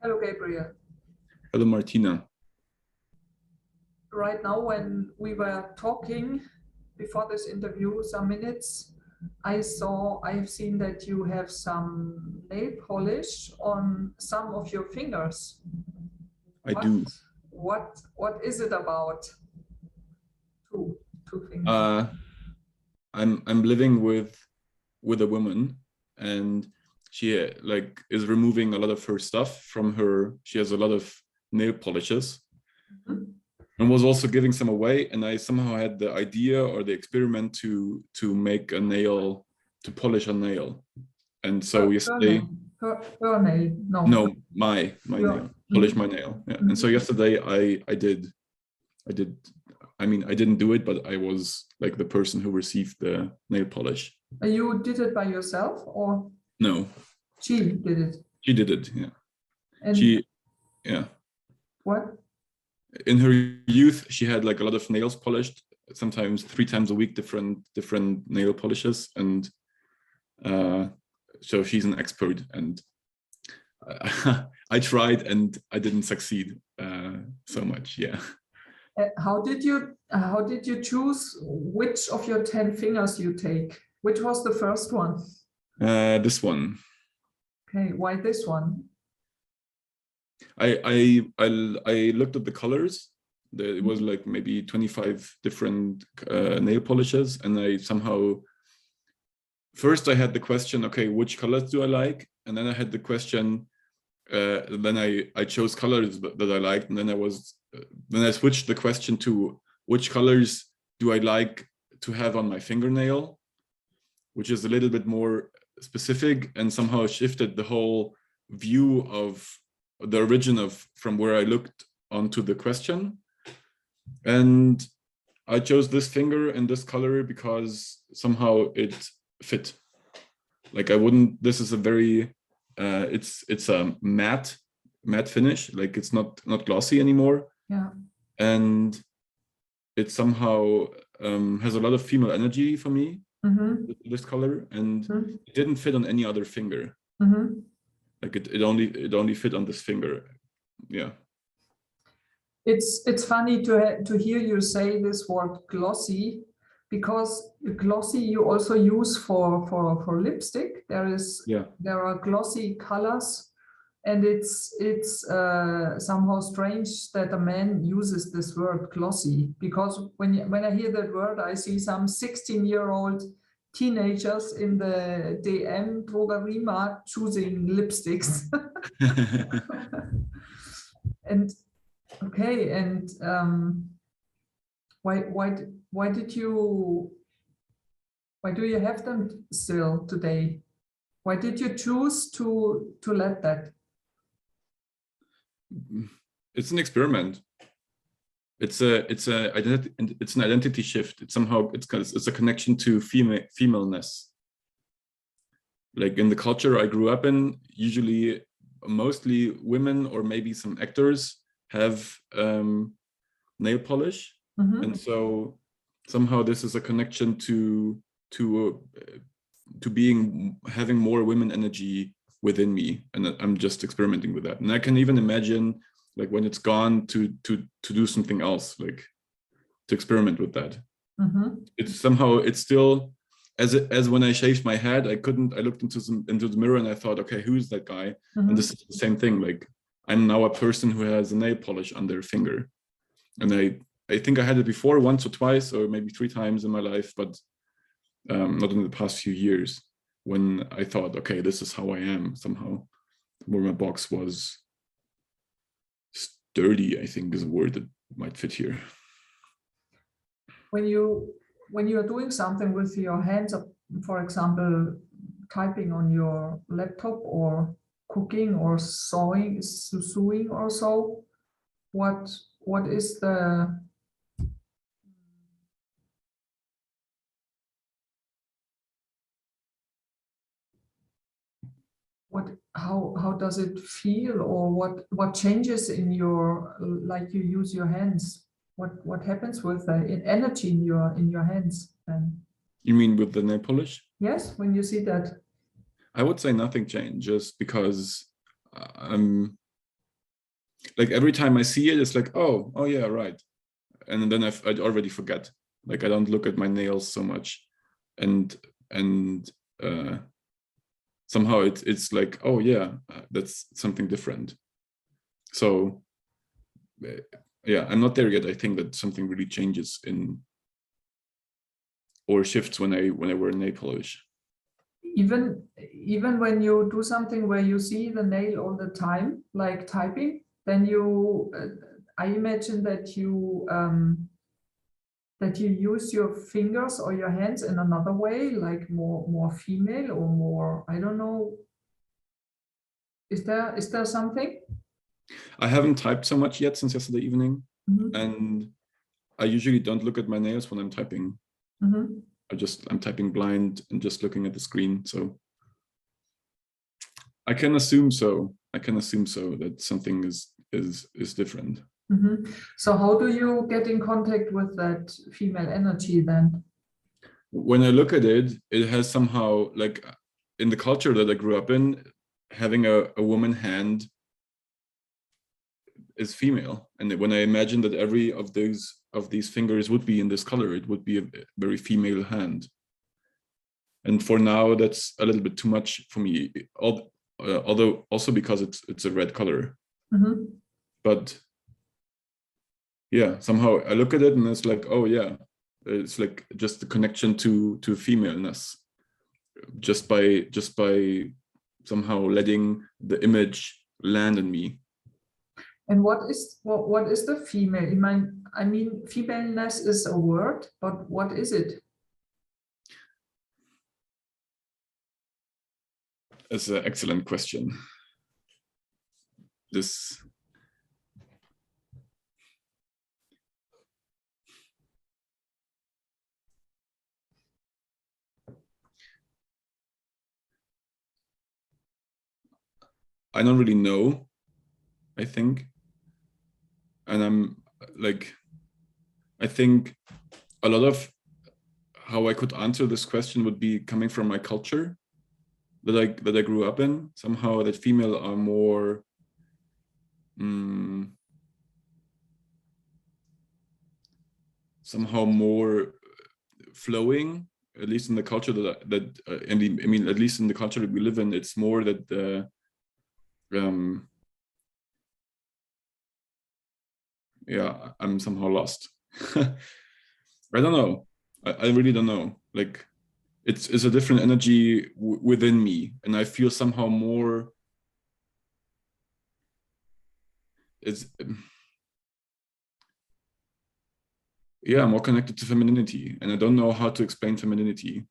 Hello, Gabriel. Hello, Martina. Right now, when we were talking before this interview, some minutes, I've seen that you have some nail polish on some of your fingers. I What, do. what is it about? Two, two fingers. I'm living with a woman, and she like is removing a lot of her stuff from her. She has a lot of nail polishes, and was also giving some away. And I somehow had the idea or the experiment to make a nail, to polish a nail. And so Her yesterday, nail. Her nail. No. no, my Your, nail, polish my nail. Yeah. And so yesterday I did. I mean, I didn't do it, but I was like the person who received the nail polish. You did it by yourself, or No, she did it? she did it. Yeah. And Yeah. what? In her youth, she had like a lot of nails polished, sometimes 3 times a week, different nail polishes. And so she's an expert, and I tried and I didn't succeed so much. Yeah. How did you choose which of your 10 fingers you take? Which was the first one? This one. Okay, why this one? I looked at the colors. It was like maybe 25 different nail polishes, and I somehow first I had the question, okay, which colors do I like? And then I had the question, then I chose colors that I liked, and then I switched the question to which colors do I like to have on my fingernail, which is a little bit more specific, and somehow shifted the whole view of the origin of from where I looked onto the question. And I chose this finger and this color because somehow it fit. Like I wouldn't, this is a very, it's a matte finish, like it's not glossy anymore. Yeah. And it somehow has a lot of female energy for me, this color, and it didn't fit on any other finger. Like it only fit on this finger. Yeah. It's funny to hear you say this word glossy, because glossy you also use for lipstick. There are glossy colors, and it's somehow strange that a man uses this word glossy, because when I hear that word, I see some 16-year-old teenagers in the DM Drogeriemarkt choosing lipsticks. And okay, and why do you have them still today? Why did you choose to let that? It's an experiment. It's an identity shift. It's somehow it's a connection to femaleness. Like in the culture I grew up in, usually mostly women or maybe some actors have nail polish, and so somehow this is a connection to having more women energy within me, and I'm just experimenting with that. And I can even imagine, like when it's gone, to do something else, like to experiment with that. It's somehow, it's still as when I shaved my head, I looked into the mirror and I thought, okay, who's that guy? And this is the same thing. Like I'm now a person who has a nail polish on their finger, and I think I had it before once or twice or maybe 3 times in my life, but not in the past few years, when I thought, okay, this is how I am somehow. Where my box was sturdy, I think is a word that might fit here. When you are doing something with your hands, for example, typing on your laptop or cooking or sewing or so, what is the how does it feel, or what changes in your, like you use your hands? What happens with the energy in your hands then? You mean with the nail polish? Yes, when you see that. I would say nothing changed, just because like every time I see it, it's like, oh yeah, right. And then I'd already forget. Like I don't look at my nails so much, and somehow it's like, oh yeah, that's something different. So yeah, I'm not there yet. I think that something really changes or shifts when I wear nail polish. Even when you do something where you see the nail all the time, like typing, then you, I imagine that you use your fingers or your hands in another way, like more female or more, I don't know. Is there something? I haven't typed so much yet since yesterday evening, and I usually don't look at my nails when I'm typing. I'm typing blind and just looking at the screen. So I can assume so. That something is different. So how do you get in contact with that female energy then? When I look at it, it has somehow, like in the culture that I grew up in, having a woman hand is female. And when I imagine that every of these fingers would be in this color, it would be a very female hand. And for now, that's a little bit too much for me. Although also because it's a red color. But yeah, somehow I look at it and it's like, oh yeah, it's like just the connection to femaleness, just by somehow letting the image land in me. And what is the female? I mean, femaleness is a word, but what is it? That's an excellent question. I don't really know, I think. And I'm like, I think a lot of how I could answer this question would be coming from my culture that I grew up in. Somehow that female are more somehow more flowing, at least in the culture I mean, at least in the culture that we live in, it's more that yeah, I'm somehow lost. I don't know. I really don't know. Like it's a different energy within me, and I feel somehow more. Yeah, more connected to femininity, and I don't know how to explain femininity.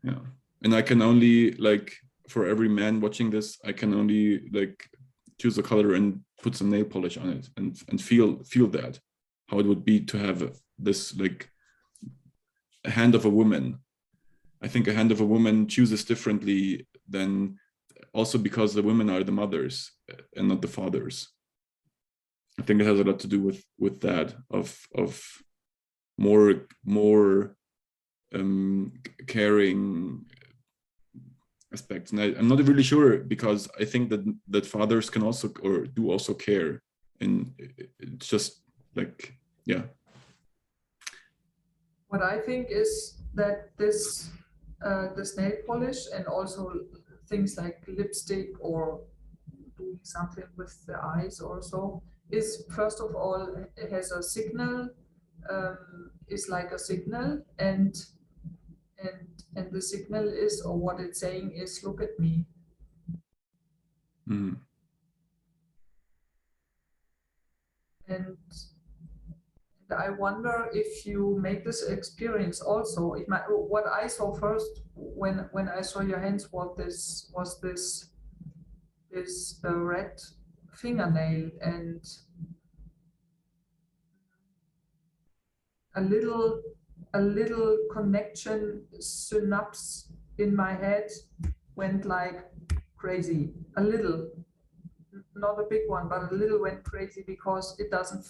Yeah, and I can only, like, for every man watching this, I can only like choose a color and put some nail polish on it and feel that, how it would be to have this, like, a hand of a woman. I think a hand of a woman chooses differently than, also because the women are the mothers and not the fathers. I think it has a lot to do with that, of more caring aspects. And I'm not really sure, because I think that fathers can also, or do also, care, and it's just like, yeah. What I think is that this nail polish, and also things like lipstick or doing something with the eyes also, is, first of all, it has a signal, is like a signal, and the signal is, or what it's saying is, look at me. And I wonder if you make this experience also. What I saw first when I saw your hands was this red fingernail, and a little connection synapse in my head went like crazy. A little, not a big one, but a little went crazy, because it doesn't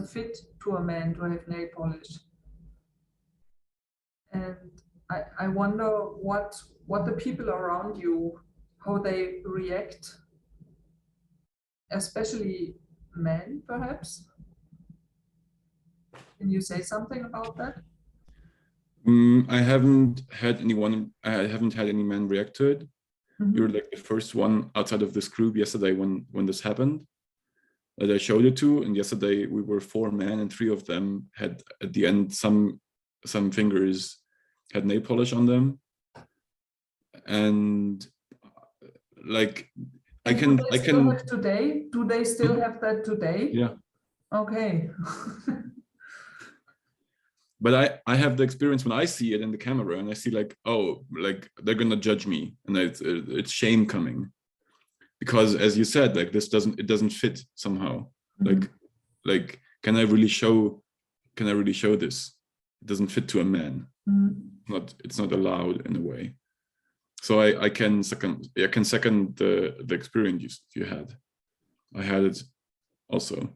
fit to a man to have nail polish. And I wonder what the people around you, how they react. especially men, perhaps? Can you say something about that? I haven't had any men react to it. You're like the first one outside of this group yesterday when this happened that I showed it to. And yesterday we were 4 men, and 3 of them had at the end some fingers had nail polish on them. And like I can have today? Do they still have that today? Yeah. Okay. But I have the experience when I see it in the camera and I see like, oh, like they're gonna judge me, and it's shame coming, because as you said, like it doesn't fit somehow. Like can I really show this? It doesn't fit to a man. It's not allowed in a way. So I can second the experience you had. I had it also.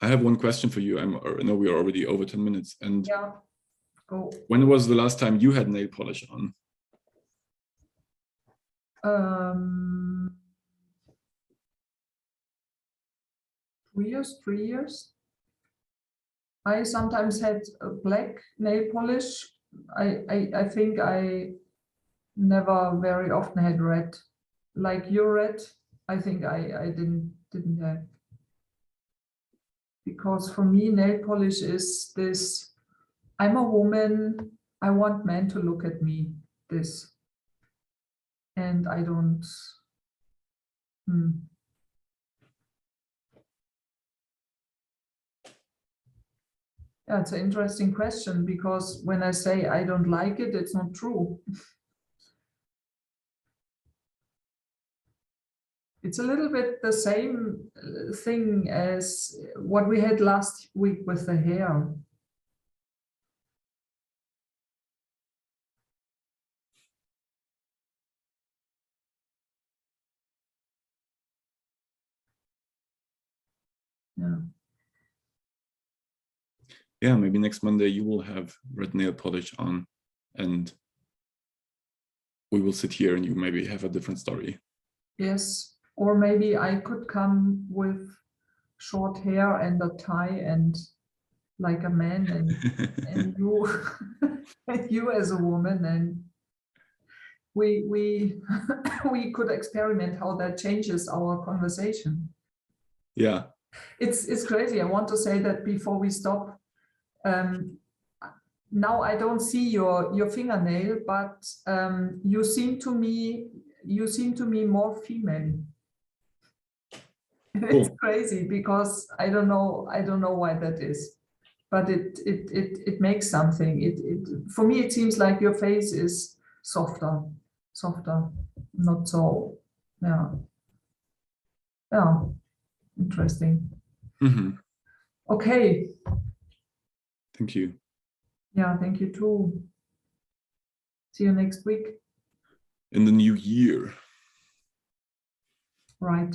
I have one question for you. I know we are already over 10 minutes. And yeah, go. When was the last time you had nail polish on? 3 years. I sometimes had a black nail polish. I think I never very often had red. Like your red, I think I didn't have. Because for me, nail polish is this, I'm a woman, I want men to look at me, this. And I don't, Yeah, it's an interesting question, because when I say I don't like it, it's not true. It's a little bit the same thing as what we had last week with the hair. Yeah. Yeah, maybe next Monday you will have red nail polish on, and we will sit here and you maybe have a different story. Yes, or maybe I could come with short hair and a tie and like a man, and you and you as a woman, and we we could experiment how that changes our conversation. Yeah, it's crazy. I want to say that before we stop. Now I don't see your fingernail, but you seem to me more female. cool. It's crazy, because I don't know why that is, but it makes something. It for me it seems like your face is softer, not so, yeah, interesting. Okay. Thank you. Yeah, thank you too. See you next week. In the new year. Right.